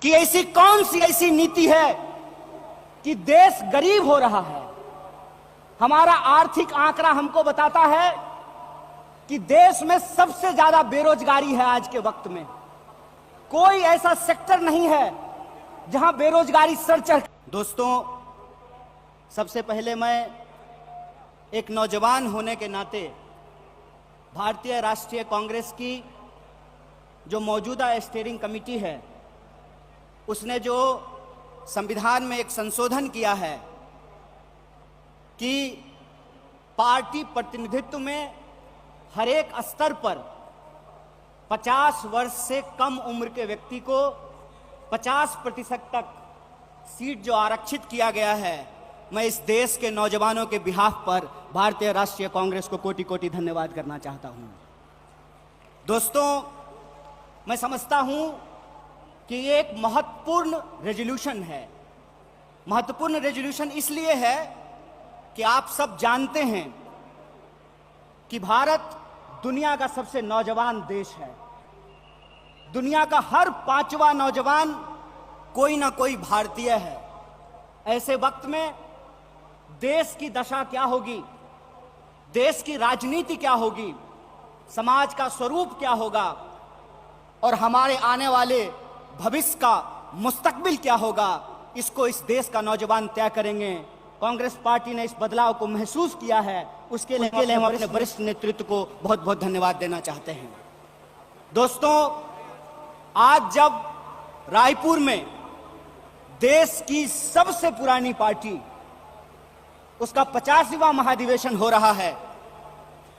कि ऐसी कौन सी ऐसी नीति है कि देश गरीब हो रहा है। हमारा आर्थिक आंकड़ा हमको बताता है कि देश में सबसे ज्यादा बेरोजगारी है आज के वक्त में। कोई ऐसा सेक्टर नहीं है जहां बेरोजगारी सर चढ़। दोस्तों, सबसे पहले मैं एक नौजवान होने के नाते भारतीय राष्ट्रीय कांग्रेस की जो मौजूदा स्टीयरिंग कमेटी है उसने जो संविधान में एक संशोधन किया है कि पार्टी प्रतिनिधित्व में हर एक स्तर पर 50 वर्ष से कम उम्र के व्यक्ति को 50% तक सीट जो आरक्षित किया गया है, मैं इस देश के नौजवानों के बिहाफ पर भारतीय राष्ट्रीय कांग्रेस को कोटि कोटि धन्यवाद करना चाहता हूं। दोस्तों, मैं समझता हूं कि ये एक महत्वपूर्ण रेजोल्यूशन है। महत्वपूर्ण रेजोल्यूशन इसलिए है कि आप सब जानते हैं कि भारत दुनिया का सबसे नौजवान देश है। दुनिया का हर 5वां नौजवान कोई ना कोई भारतीय है। ऐसे वक्त में देश की दशा क्या होगी, देश की राजनीति क्या होगी, समाज का स्वरूप क्या होगा और हमारे आने वाले भविष्य का मुस्तकबिल क्या होगा, इसको इस देश का नौजवान तय करेंगे। कांग्रेस पार्टी ने इस बदलाव को महसूस किया है, उसके लिए हम अपने वरिष्ठ नेतृत्व को बहुत बहुत धन्यवाद देना चाहते हैं। दोस्तों, आज जब रायपुर में देश की सबसे पुरानी पार्टी उसका 50वां महाधिवेशन हो रहा है,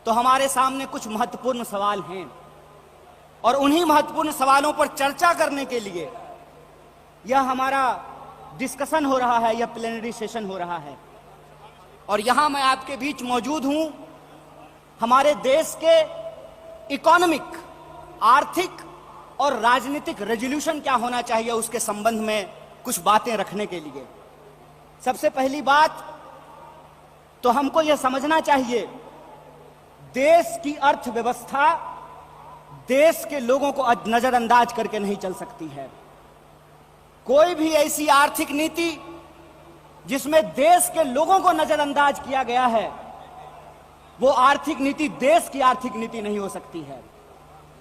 तो हमारे सामने कुछ महत्वपूर्ण सवाल हैं और उन्हीं महत्वपूर्ण सवालों पर चर्चा करने के लिए यह हमारा डिस्कशन हो रहा है, यह प्लेनरी सेशन हो रहा है। और यहां मैं आपके बीच मौजूद हूं हमारे देश के इकोनॉमिक, आर्थिक और राजनीतिक रेजोल्यूशन क्या होना चाहिए उसके संबंध में कुछ बातें रखने के लिए। सबसे पहली बात तो हमको यह समझना चाहिए, देश की अर्थव्यवस्था देश के लोगों को नजरअंदाज करके नहीं चल सकती है। कोई भी ऐसी आर्थिक नीति जिसमें देश के लोगों को नजरअंदाज किया गया है, वो आर्थिक नीति देश की आर्थिक नीति नहीं हो सकती है।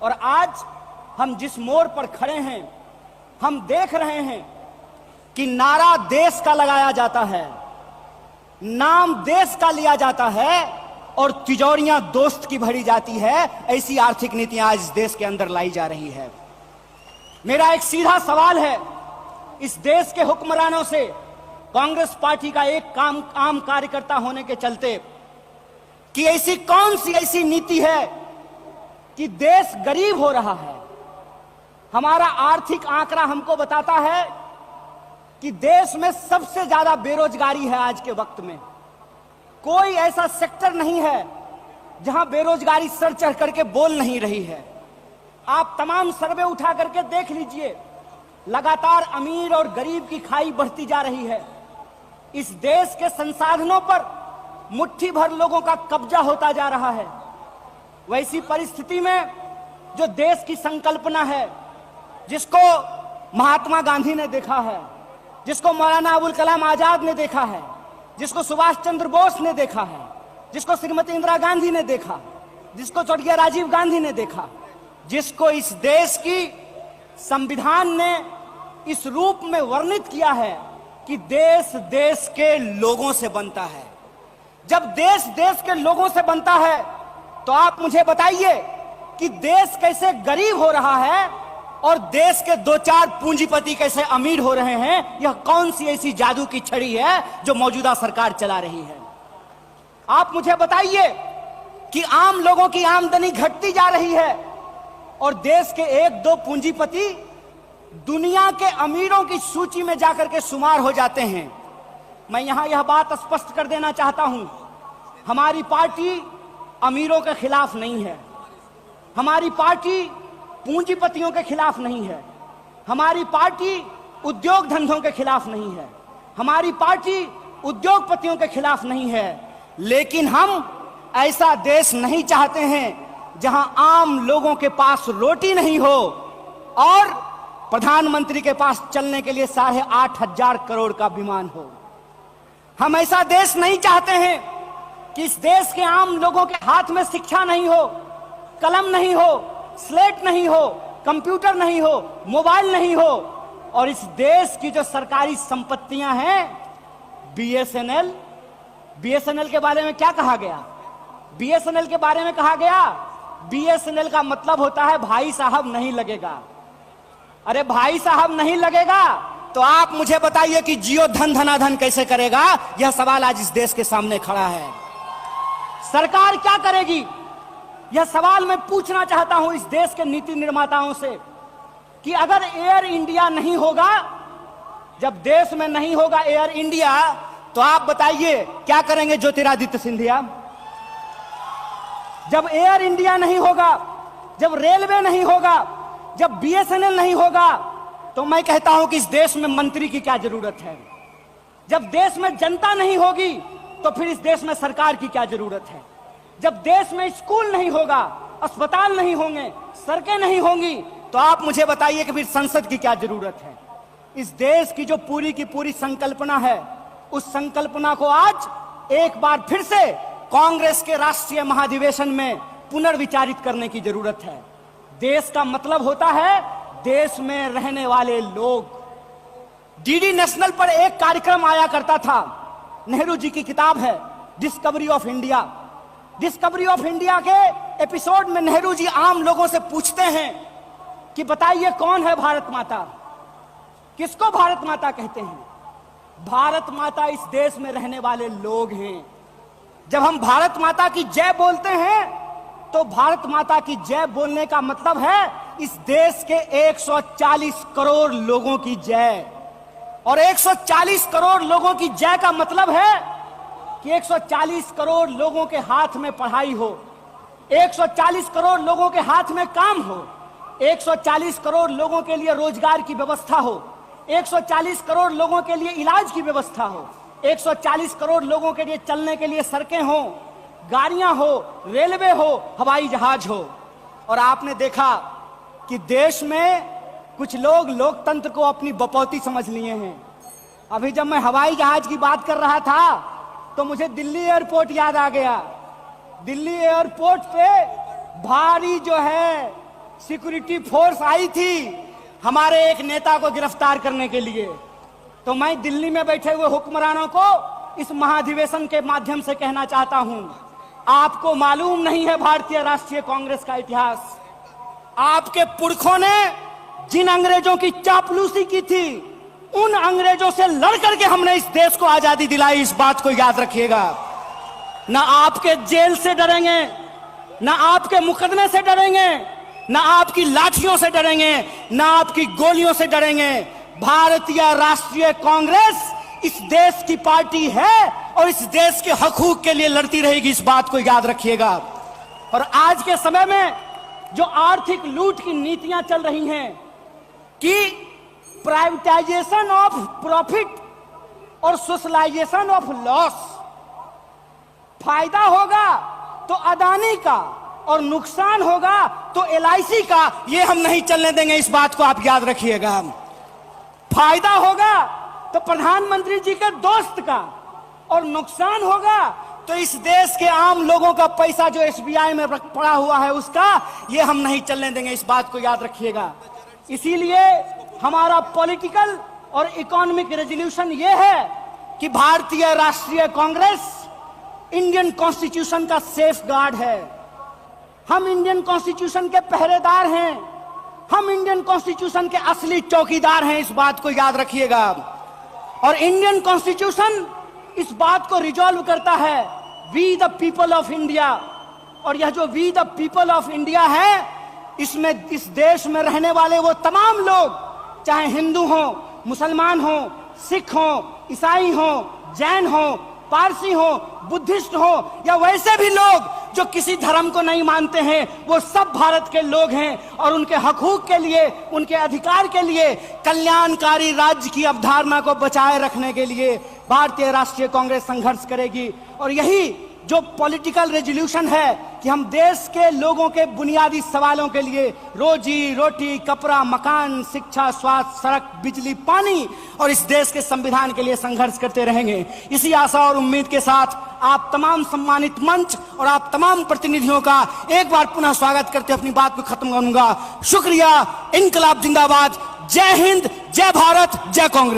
और आज हम जिस मोड़ पर खड़े हैं, हम देख रहे हैं कि नारा देश का लगाया जाता है, नाम देश का लिया जाता है और तिजोरियां दोस्त की भरी जाती है। ऐसी आर्थिक नीतियां आज इस देश के अंदर लाई जा रही है। मेरा एक सीधा सवाल है इस देश के हुक्मरानों से, कांग्रेस पार्टी का एक आम कार्यकर्ता होने के चलते, कि ऐसी कौन सी ऐसी नीति है कि देश गरीब हो रहा है। हमारा आर्थिक आंकड़ा हमको बताता है कि देश में सबसे ज्यादा बेरोजगारी है आज के वक्त में। कोई ऐसा सेक्टर नहीं है जहां बेरोजगारी सर चढ़ करके बोल नहीं रही है। आप तमाम सर्वे उठा करके देख लीजिए, लगातार अमीर और गरीब की खाई बढ़ती जा रही है। इस देश के संसाधनों पर मुट्ठी भर लोगों का कब्जा होता जा रहा है। वैसी परिस्थिति में जो देश की संकल्पना है, जिसको महात्मा गांधी ने देखा है, जिसको मौलाना अबुल कलाम आजाद ने देखा है, जिसको सुभाष चंद्र बोस ने देखा है, जिसको श्रीमती इंदिरा गांधी ने देखा, जिसको स्वर्गीय राजीव गांधी ने देखा, जिसको इस देश की संविधान ने इस रूप में वर्णित किया है कि देश देश के लोगों से बनता है। जब देश देश के लोगों से बनता है तो आप मुझे बताइए कि देश कैसे गरीब हो रहा है और देश के 2-4 पूंजीपति कैसे अमीर हो रहे हैं। यह कौन सी ऐसी जादू की छड़ी है जो मौजूदा सरकार चला रही है। आप मुझे बताइए कि आम लोगों की आमदनी घटती जा रही है और देश के 1-2 पूंजीपति दुनिया के अमीरों की सूची में जाकर के शुमार हो जाते हैं। मैं यहां यह बात स्पष्ट कर देना चाहता हूं, हमारी पार्टी अमीरों के खिलाफ नहीं है, हमारी पार्टी पूंजीपतियों के खिलाफ नहीं है, हमारी पार्टी उद्योग धंधों के खिलाफ नहीं है, हमारी पार्टी उद्योगपतियों के खिलाफ नहीं है। लेकिन हम ऐसा देश नहीं चाहते हैं जहां आम लोगों के पास रोटी नहीं हो और प्रधानमंत्री के पास चलने के लिए 8,500 करोड़ का विमान हो। हम ऐसा देश नहीं चाहते हैं कि इस देश के आम लोगों के हाथ में शिक्षा नहीं हो, कलम नहीं हो, स्लेट नहीं हो, कंप्यूटर नहीं हो, मोबाइल नहीं हो, और इस देश की जो सरकारी संपत्तियां हैं, बीएसएनएल के बारे में क्या कहा गया? बीएसएनएल के बारे में कहा गया, बीएसएनएल का मतलब होता है भाई साहब नहीं लगेगा। अरे भाई साहब नहीं लगेगा तो आप मुझे बताइए कि जियो धन धनाधन कैसे करेगा? यह सवाल आज इस देश के सामने खड़ा है। सरकार क्या करेगी? यह सवाल मैं पूछना चाहता हूं इस देश के नीति निर्माताओं से कि अगर एयर इंडिया नहीं होगा, जब देश में नहीं होगा एयर इंडिया, तो आप बताइए क्या करेंगे ज्योतिरादित्य सिंधिया? जब एयर इंडिया नहीं होगा, जब रेलवे नहीं होगा, जब बीएसएनएल नहीं होगा, तो मैं कहता हूं कि इस देश में मंत्री की क्या जरूरत है? जब देश में जनता नहीं होगी तो फिर इस देश में सरकार की क्या जरूरत है? जब देश में स्कूल नहीं होगा, अस्पताल नहीं होंगे, सड़कें नहीं होंगी, तो आप मुझे बताइए कि फिर संसद की क्या जरूरत है? इस देश की जो पूरी की पूरी संकल्पना है, उस संकल्पना को आज एक बार फिर से कांग्रेस के राष्ट्रीय महाधिवेशन में पुनर्विचारित करने की जरूरत है। देश का मतलब होता है देश में रहने वाले लोग। डीडी नेशनल पर एक कार्यक्रम आया करता था, नेहरू जी की किताब है discovery of India. Discovery of India के एपिसोड में नेहरू जी आम लोगों से पूछते हैं कि बताइए कौन है भारत माता? किसको भारत माता कहते हैं? भारत माता इस देश में रहने वाले लोग हैं। जब हम भारत माता की जय बोलते हैं तो भारत माता की जय बोलने का मतलब है इस देश के 140 करोड़ लोगों की जय। और 140 करोड़ लोगों की जय का मतलब है कि 140 करोड़ लोगों के हाथ में पढ़ाई हो, 140 करोड़ लोगों के हाथ में काम हो, 140 करोड़ लोगों के लिए रोजगार की व्यवस्था हो, 140 करोड़ लोगों के लिए इलाज की व्यवस्था हो, 140 करोड़ लोगों के लिए चलने के लिए सड़कें हो, गाड़ियां हो, रेलवे हो, हवाई जहाज हो। और आपने देखा कि देश में कुछ लोग लोकतंत्र को अपनी बपौती समझ लिए हैं। अभी जब मैं हवाई जहाज की बात कर रहा था तो मुझे दिल्ली एयरपोर्ट याद आ गया। दिल्ली एयरपोर्ट पे भारी जो है सिक्योरिटी फोर्स आई थी हमारे एक नेता को गिरफ्तार करने के लिए। तो मैं दिल्ली में बैठे हुए हुक्मरानों को इस महाधिवेशन के माध्यम से कहना चाहता हूं, आपको मालूम नहीं है भारतीय राष्ट्रीय कांग्रेस का इतिहास। आपके पुरखों ने जिन अंग्रेजों की चापलूसी की थी, उन अंग्रेजों से लड़ करके हमने इस देश को आजादी दिलाई। इस बात को याद रखिएगा। ना आपके जेल से डरेंगे, ना आपके मुकदमे से डरेंगे, ना आपकी लाठियों से डरेंगे, ना आपकी गोलियों से डरेंगे। भारतीय राष्ट्रीय कांग्रेस इस देश की पार्टी है और इस देश के हकूक के लिए लड़ती रहेगी। इस बात को याद रखिएगा। और आज के समय में जो आर्थिक लूट की नीतियां चल रही हैं कि प्राइवेटाइजेशन ऑफ प्रॉफिट और सोशलाइजेशन ऑफ लॉस, फायदा होगा तो अदानी का और नुकसान होगा तो एलआईसी का, ये हम नहीं चलने देंगे। इस बात को आप याद रखिएगा। फायदा होगा तो प्रधानमंत्री जी के दोस्त का और नुकसान होगा तो इस देश के आम लोगों का पैसा जो एसबीआई में पड़ा हुआ है उसका, ये हम नहीं चलने देंगे। इस बात को याद रखिएगा। इसीलिए हमारा पॉलिटिकल और इकोनॉमिक रेजोल्यूशन ये है कि भारतीय राष्ट्रीय कांग्रेस इंडियन कॉन्स्टिट्यूशन का सेफ गार्ड है। हम इंडियन कॉन्स्टिट्यूशन के पहरेदार हैं। हम इंडियन कॉन्स्टिट्यूशन के असली चौकीदार हैं। इस बात को याद रखिएगा। और इंडियन कॉन्स्टिट्यूशन इस बात को रिजॉल्व करता है, we the people of India. और यह जो we the people of India है, इसमें इस देश में रहने वाले वो तमाम लोग, चाहे हिंदू हो, मुसलमान हो, सिख हो, ईसाई हो, जैन हो, पारसी हो, बुद्धिस्ट हो, या वैसे भी लोग जो किसी धर्म को नहीं मानते हैं, वो सब भारत के लोग हैं। और उनके हकूक के लिए, उनके अधिकार के लिए, कल्याणकारी राज्य की अवधारणा को बचाए रखने के लिए भारतीय राष्ट्रीय कांग्रेस संघर्ष करेगी। और यही जो पॉलिटिकल रेजोल्यूशन है कि हम देश के लोगों के बुनियादी सवालों के लिए रोजी रोटी, कपड़ा, मकान, शिक्षा, स्वास्थ्य, सड़क, बिजली, पानी और इस देश के संविधान के लिए संघर्ष करते रहेंगे। इसी आशा और उम्मीद के साथ आप तमाम सम्मानित मंच और आप तमाम प्रतिनिधियों का एक बार पुनः स्वागत करते अपनी बात को खत्म करूंगा। शुक्रिया। इनकलाब जिंदाबाद। जय हिंद, जय भारत, जय कांग्रेस।